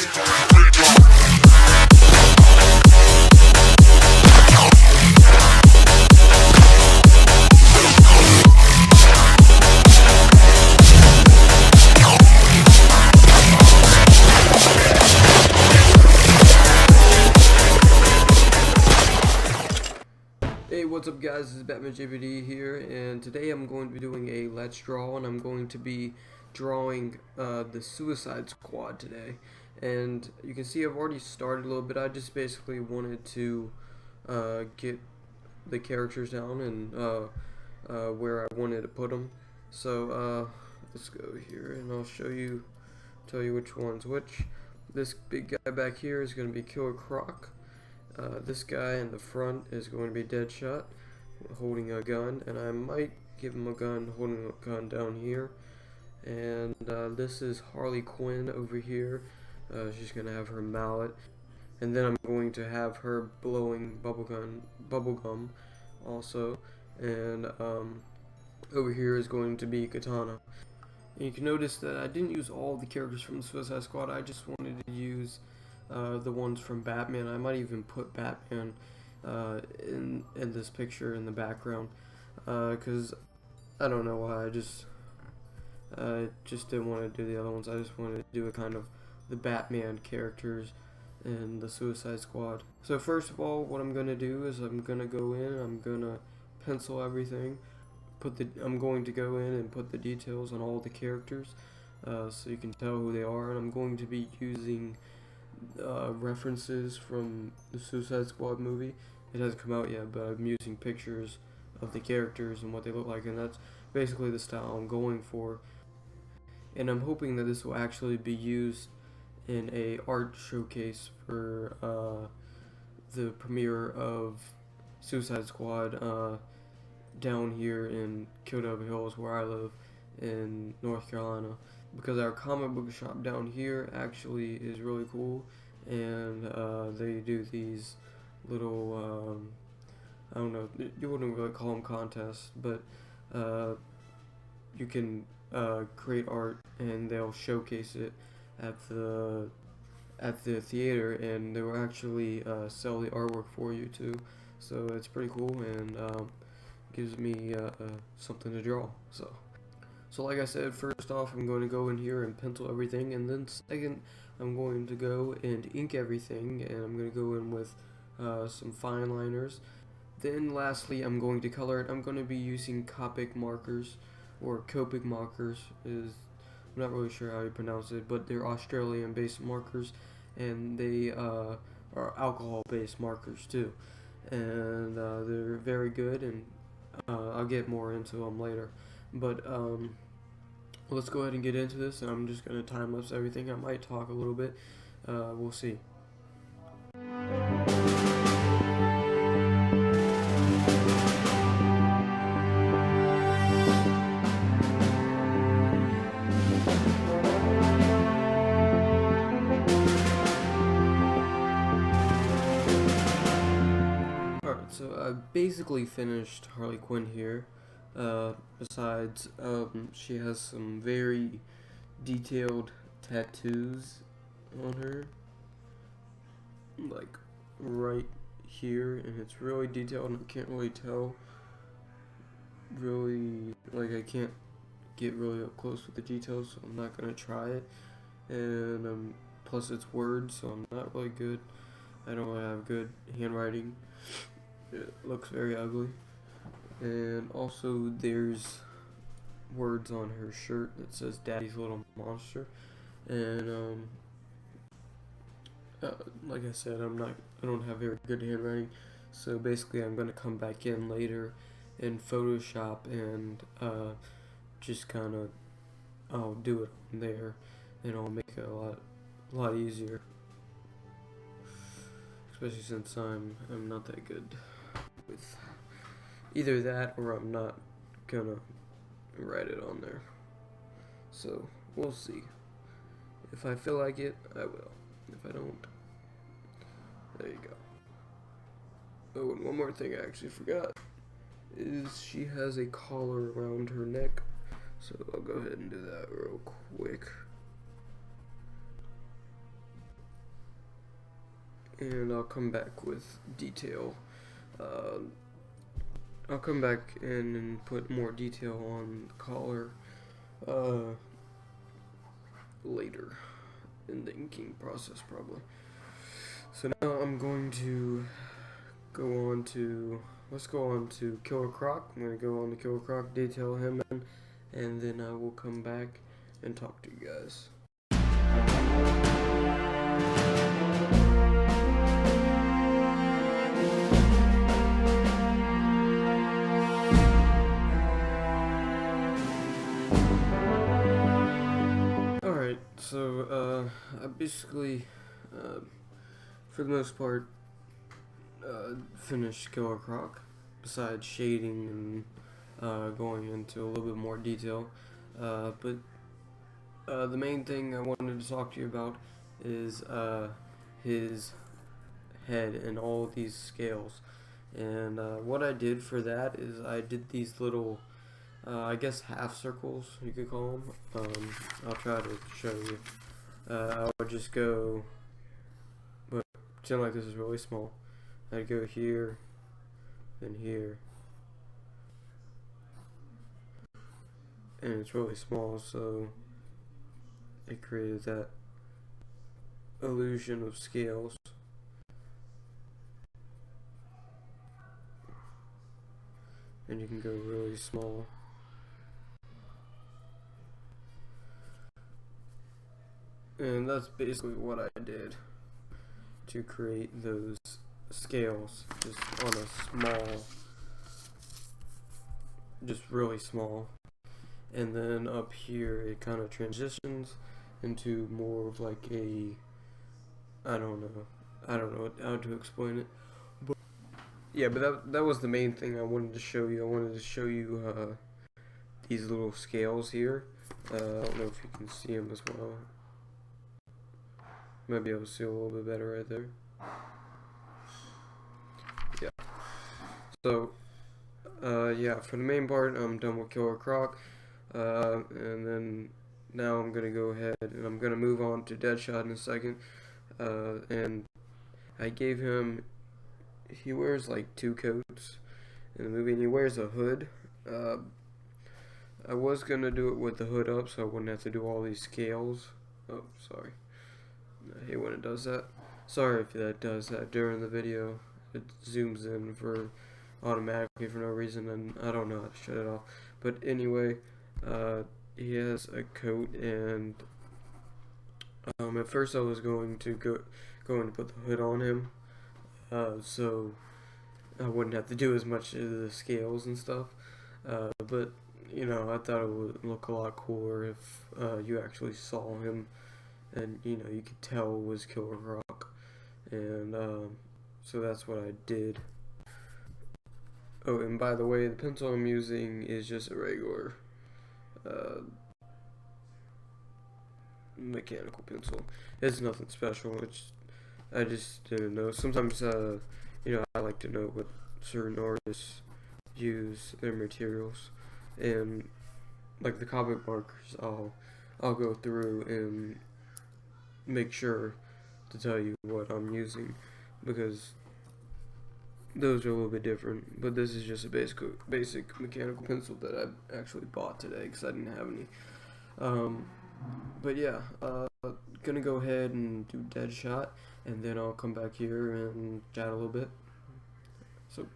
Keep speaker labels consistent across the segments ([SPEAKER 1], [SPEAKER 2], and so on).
[SPEAKER 1] Hey, what's up guys, this is Batman JPD here, and today I'm going to be doing a Let's Draw, and I'm going to be drawing the Suicide Squad today. And you can see I've already started a little bit. I just basically wanted to get the characters down and where I wanted to put them. So let's go here and I'll tell you which one's which. This big guy back here is going to be Killer Croc. This guy in the front is going to be Deadshot, holding a gun, and I might give him a gun, holding a gun down here. And this is Harlequin over here. She's going to have her mallet, and then I'm going to have her blowing bubblegum also. And over here is going to be Katana. And you can notice that I didn't use all the characters from the Suicide Squad. I just wanted to use the ones from Batman. I might even put Batman in this picture in the background because I don't know why. I just didn't want to do the other ones. I just wanted to do a kind of the Batman characters in the Suicide Squad. So first of all, what I'm gonna do is I'm gonna go in. I'm gonna pencil everything. I'm going to go in and put the details on all the characters so you can tell who they are. And I'm going to be using references from the Suicide Squad movie. It hasn't come out yet, but I'm using pictures of the characters and what they look like, and that's basically the style I'm going for. And I'm hoping that this will actually be used in a art showcase for the premiere of Suicide Squad down here in Kildare Hills, where I live in North Carolina, because our comic book shop down here actually is really cool, and they do these little I don't know, you wouldn't really call them contests, but you can create art and they'll showcase it at the theater, and they will actually sell the artwork for you too. So it's pretty cool, and gives me something to draw. So like I said, first off, I'm going to go in here and pencil everything, and then second, I'm going to go and ink everything, and I'm going to go in with some fine liners. Then lastly, I'm going to color it. I'm going to be using Copic markers, or Copic markers, I'm not really sure how you pronounce it, but they're Australian-based markers, and they are alcohol-based markers too. And they're very good, and I'll get more into them later. But let's go ahead and get into this, and I'm just going to time-lapse everything. I might talk a little bit. We'll see. Alright, so I basically finished Harley Quinn here. Besides, she has some very detailed tattoos on her, like right here, and it's really detailed, and I can't really tell I can't get really up close with the details, so I'm not gonna try it. And plus it's words, so I'm not really good. I don't really have good handwriting. It looks very ugly. And also there's words on her shirt that says "Daddy's Little Monster," and like I said, I don't have very good handwriting, so basically I'm gonna come back in later in Photoshop and just kind of I'll do it on there, and I'll make it a lot easier, especially since I'm not that good with either that, or I'm not gonna write it on there. So we'll see. If I feel like it, I will. If I don't, there you go. Oh, and one more thing I actually forgot is she has a collar around her neck, so I'll go ahead and do that real quick. and I'll come back with detail. I'll come back in and put more detail on the collar later in the inking process probably. So now I'm going to let's go on to Killer Croc. I'm going to go on to Killer Croc, detail him in, and then I will come back and talk to you guys. Alright, so I basically, for the most part, finished Killer Croc, besides shading and going into a little bit more detail. But the main thing I wanted to talk to you about is his head and all these scales. And what I did for that is I did these little, I guess half circles, you could call them. I'll try to show you. I would just go, but pretend like this is really small. I'd go here, then here, and it's really small, so it created that illusion of scales. And you can go really small. And that's basically what I did to create those scales, just on a small, just really small. And then up here it kind of transitions into more of like a, I don't know how to explain it, but yeah, but that was the main thing I wanted to show you. I wanted to show you these little scales here. I don't know if you can see them as well. Might be able to see a little bit better right there. Yeah. So, yeah, for the main part, I'm done with Killer Croc. And then now I'm gonna go ahead and I'm gonna move on to Deadshot in a second. And I gave him, he wears like 2 coats in the movie, and he wears a hood. I was gonna do it with the hood up so I wouldn't have to do all these scales. Oh, sorry. I hate when it does that. Sorry if that does that during the video. It zooms in for automatically for no reason, and I don't know how to shut it off. But anyway, he has a coat, and at first I was going to put the hood on him, so I wouldn't have to do as much of the scales and stuff. But you know, I thought it would look a lot cooler if you actually saw him, and you know, you could tell it was Killer Croc, and so that's what I did. Oh, and by the way, the pencil I'm using is just a regular mechanical pencil. It's nothing special. I just didn't know. Sometimes you know, I like to know what certain artists use their materials, and like the comic markers, I'll go through and make sure to tell you what I'm using, because those are a little bit different. But this is just a basic mechanical pencil that I actually bought today because I didn't have any. But yeah, gonna go ahead and do Deadshot, and then I'll come back here and chat a little bit. So.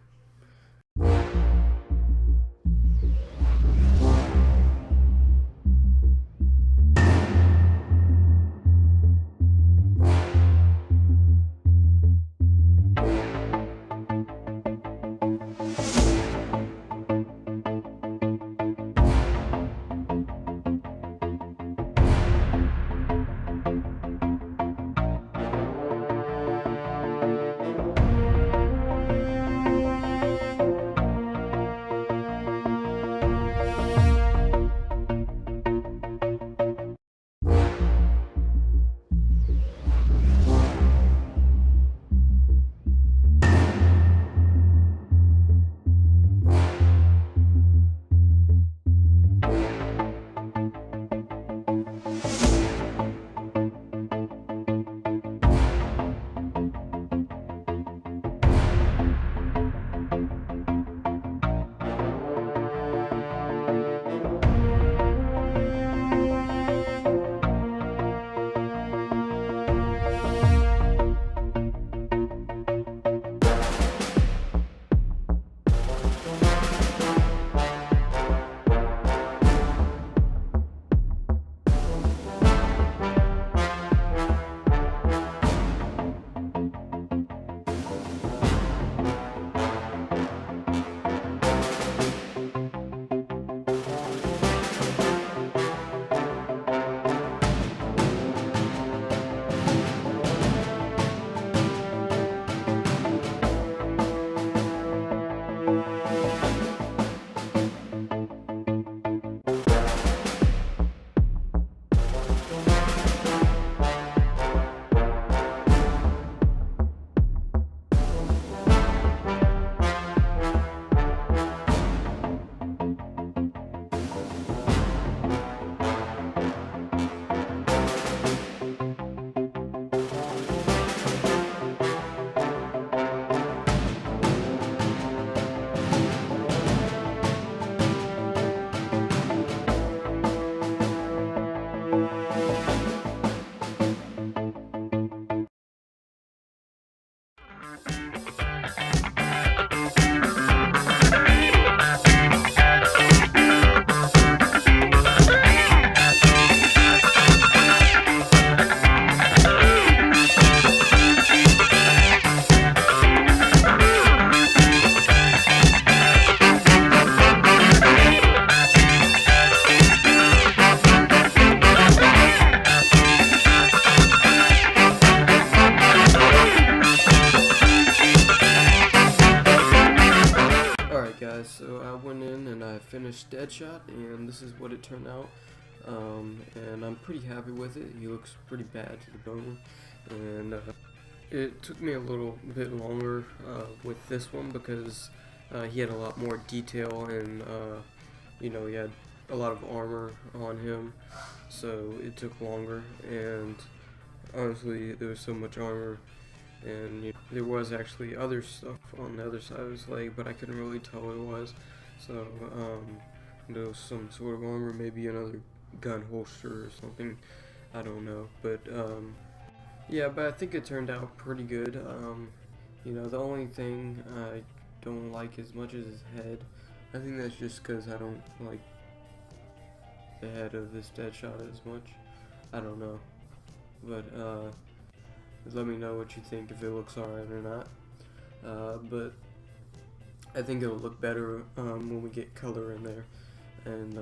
[SPEAKER 1] finished Deadshot, and this is what it turned out. And I'm pretty happy with it. He looks pretty bad to the bone, and it took me a little bit longer with this one because he had a lot more detail, and he had a lot of armor on him, so it took longer. And honestly, there was so much armor, and there was actually other stuff on the other side of his leg, but I couldn't really tell what it was. So there was some sort of armor, maybe another gun holster or something, I don't know. But yeah, but I think it turned out pretty good. The only thing I don't like as much as his head. I think that's just because I don't like the head of this Deadshot as much. I don't know, but let me know what you think, if it looks alright or not. But I think it'll look better when we get color in there, and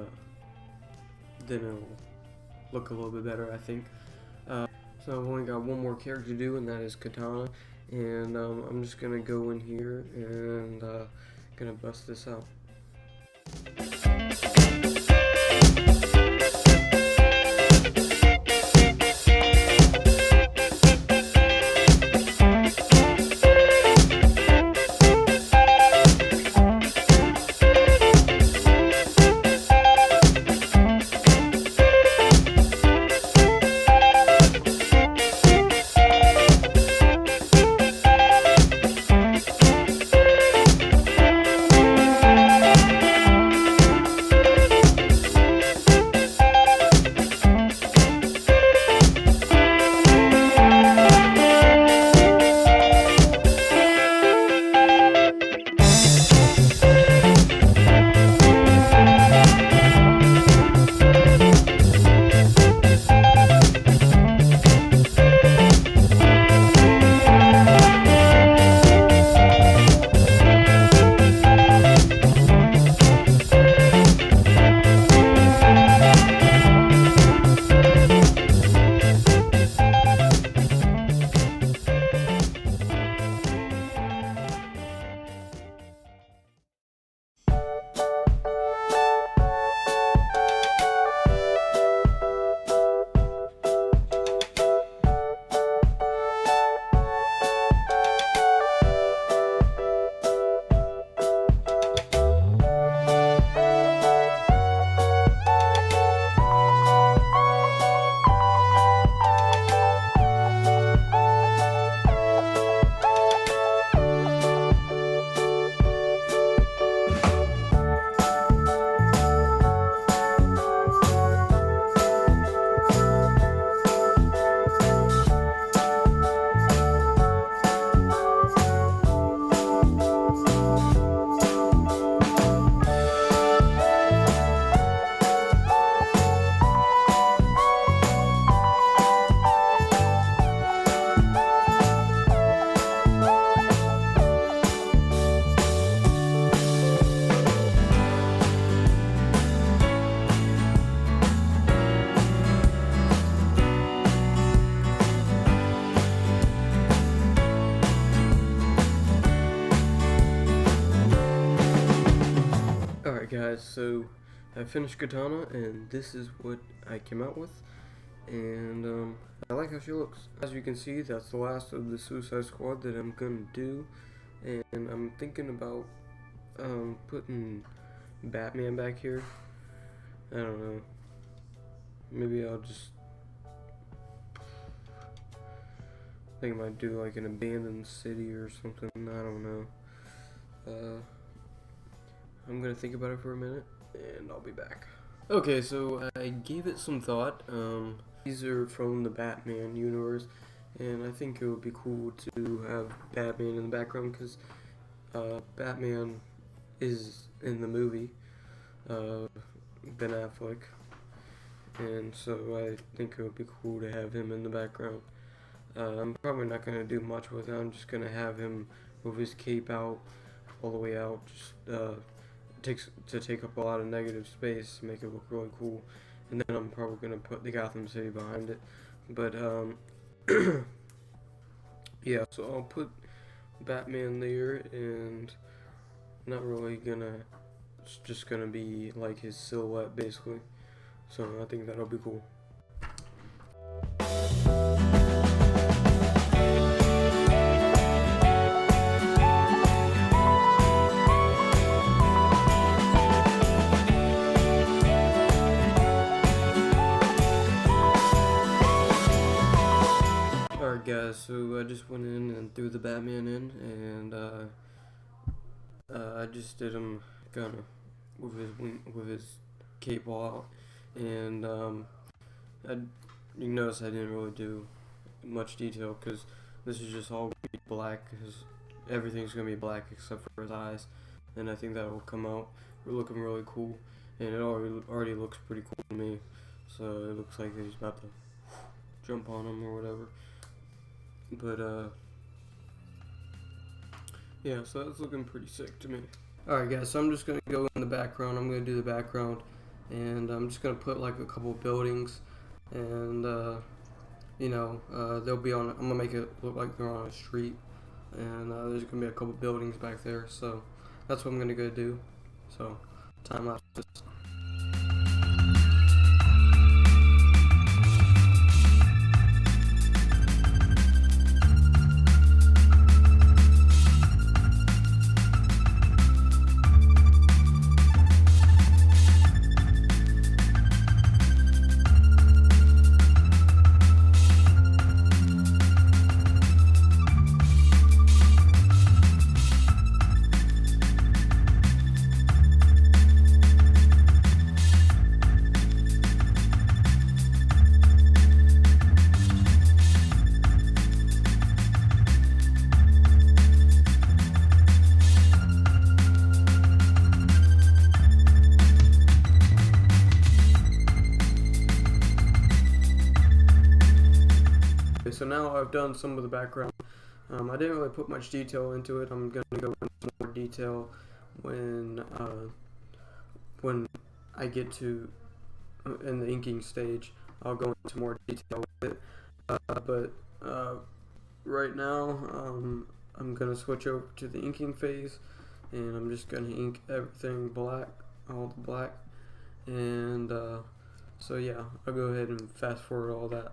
[SPEAKER 1] then it'll look a little bit better, I think. So I've only got one more character to do, and that is Katana, and I'm just gonna go in here and gonna bust this out. Alright guys, so I finished Katana, and this is what I came out with, and I like how she looks. As you can see, that's the last of the Suicide Squad that I'm gonna do, and I'm thinking about putting Batman back here. I don't know, maybe I'll just think I might do like an abandoned city or something, I don't know. I'm gonna think about it for a minute, and I'll be back. Okay, so I gave it some thought. These are from the Batman universe, and I think it would be cool to have Batman in the background because Batman is in the movie, Ben Affleck, and so I think it would be cool to have him in the background. I'm probably not gonna do much with it. I'm just gonna have him with his cape out, all the way out, just take up a lot of negative space, make it look really cool, and then I'm probably gonna put the Gotham City behind it. But yeah, so I'll put Batman there, and not really gonna it's just gonna be like his silhouette basically. So I think that'll be cool. Alright guys, so I just went in and threw the Batman in, and I just did him kind of with his cape out, and you can notice I didn't really do much detail because this is just all gonna be black, because everything's gonna be black except for his eyes, and I think that will come out looking really cool, and it already looks pretty cool to me. So it looks like he's about to jump on him or whatever. But yeah, so that's looking pretty sick to me. Alright guys, so I'm just gonna go in the background. I'm gonna do the background, and I'm just gonna put like a couple buildings, and they'll be on. I'm gonna make it look like they're on a street, and there's gonna be a couple buildings back there. So that's what I'm gonna go do. So time lapse. So now I've done some of the background. I didn't really put much detail into it. I'm going to go into more detail when I get to in the inking stage. I'll go into more detail with it. But right now I'm going to switch over to the inking phase, and I'm just going to ink everything black, all the black. And so yeah, I'll go ahead and fast forward all that.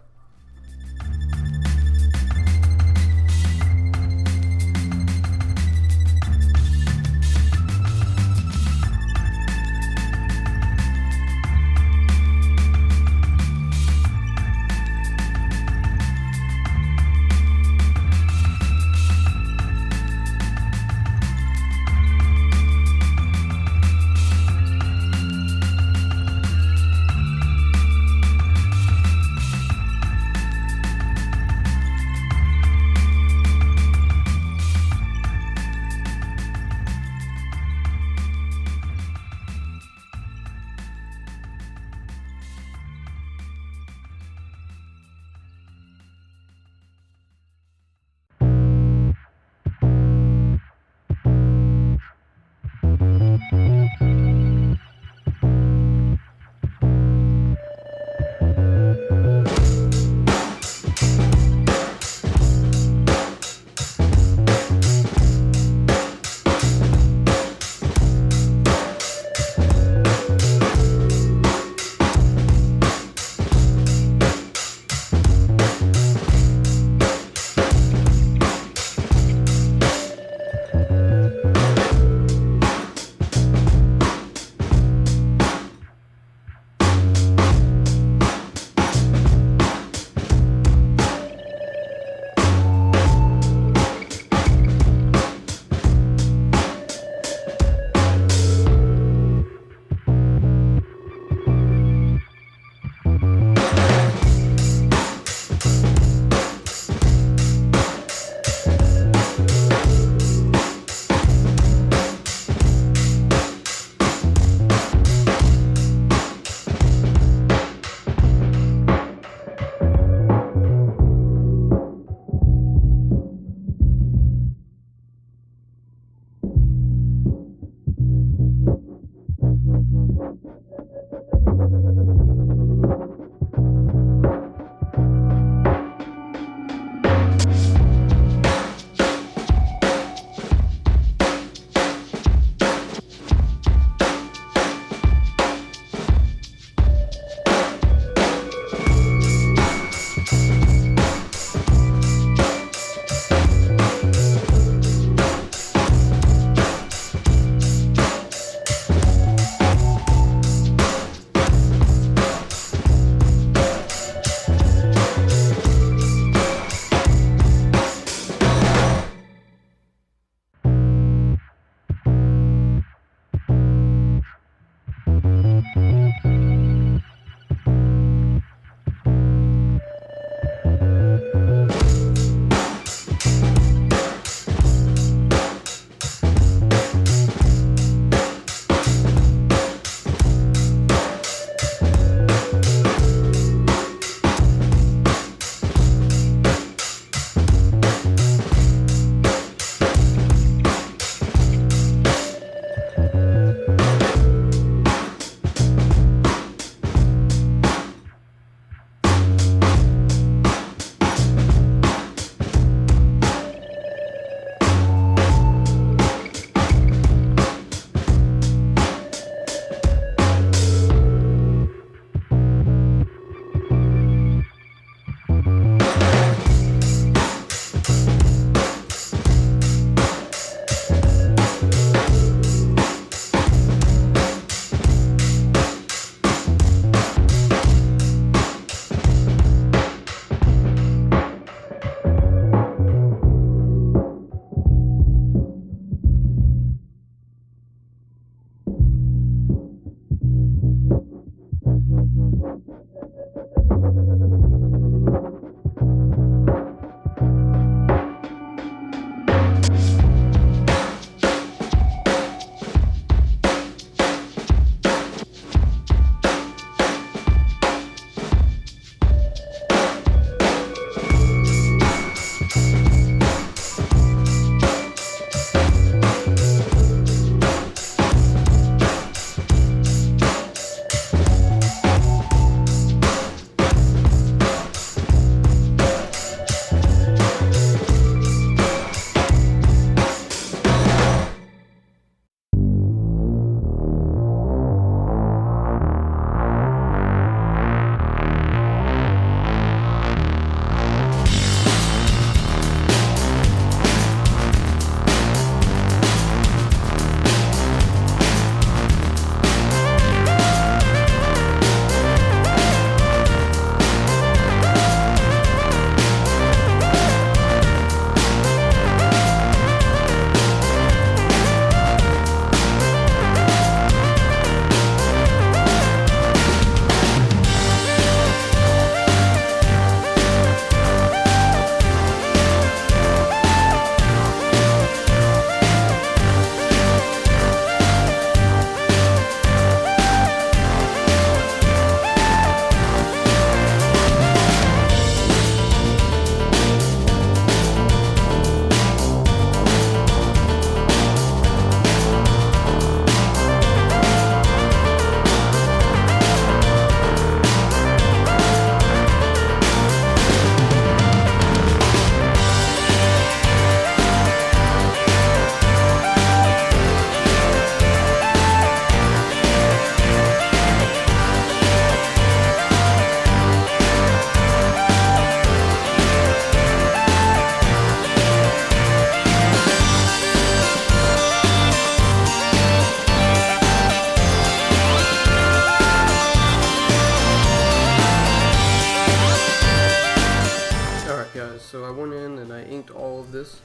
[SPEAKER 1] guys, so I went in and I inked all of this,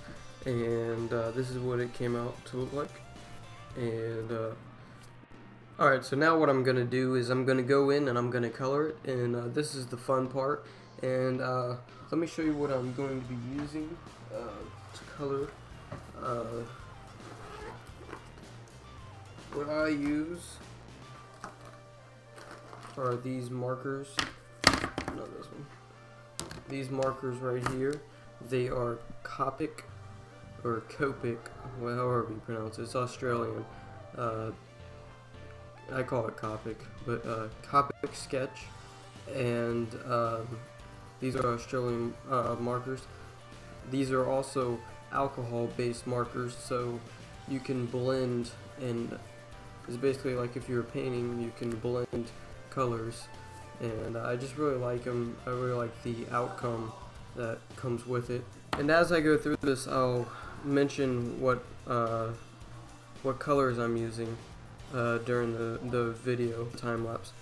[SPEAKER 1] and this is what it came out to look like. And alright, so now what I'm gonna do is I'm gonna go in and I'm gonna color it, and this is the fun part. And let me show you what I'm going to be using to color. What I use are these markers. Not this one. These markers right here. They are Copic or Copic, well, however you pronounce it. It's Australian. I call it Copic, but Copic Sketch, and these are Australian markers. These are also alcohol-based markers, so you can blend, and it's basically like if you're painting, you can blend colors. And I just really like them. I really like the outcome that comes with it. And as I go through this, I'll mention what colors I'm using during the video time lapse.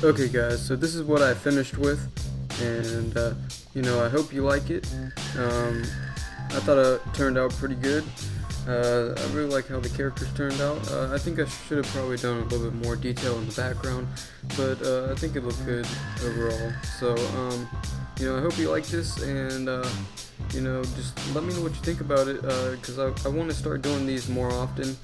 [SPEAKER 1] Okay guys, so this is what I finished with, and I hope you like it. I thought it turned out pretty good. I really like how the characters turned out. I think I should have probably done a little bit more detail in the background, but I think it looked good overall. So I hope you like this, and just let me know what you think about it, because I want to start doing these more often,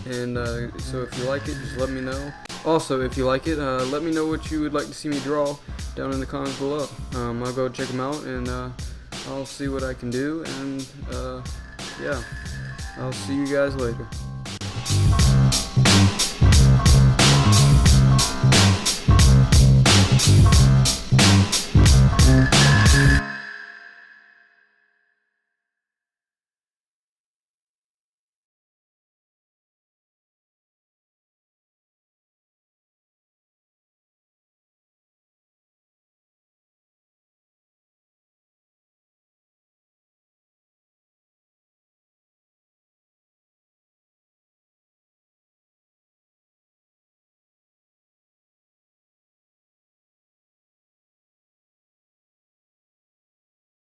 [SPEAKER 1] and so if you like it, just let me know. Also, if you like it, let me know what you would like to see me draw down in the comments below. I'll go check them out, and I'll see what I can do, and yeah, I'll see you guys later.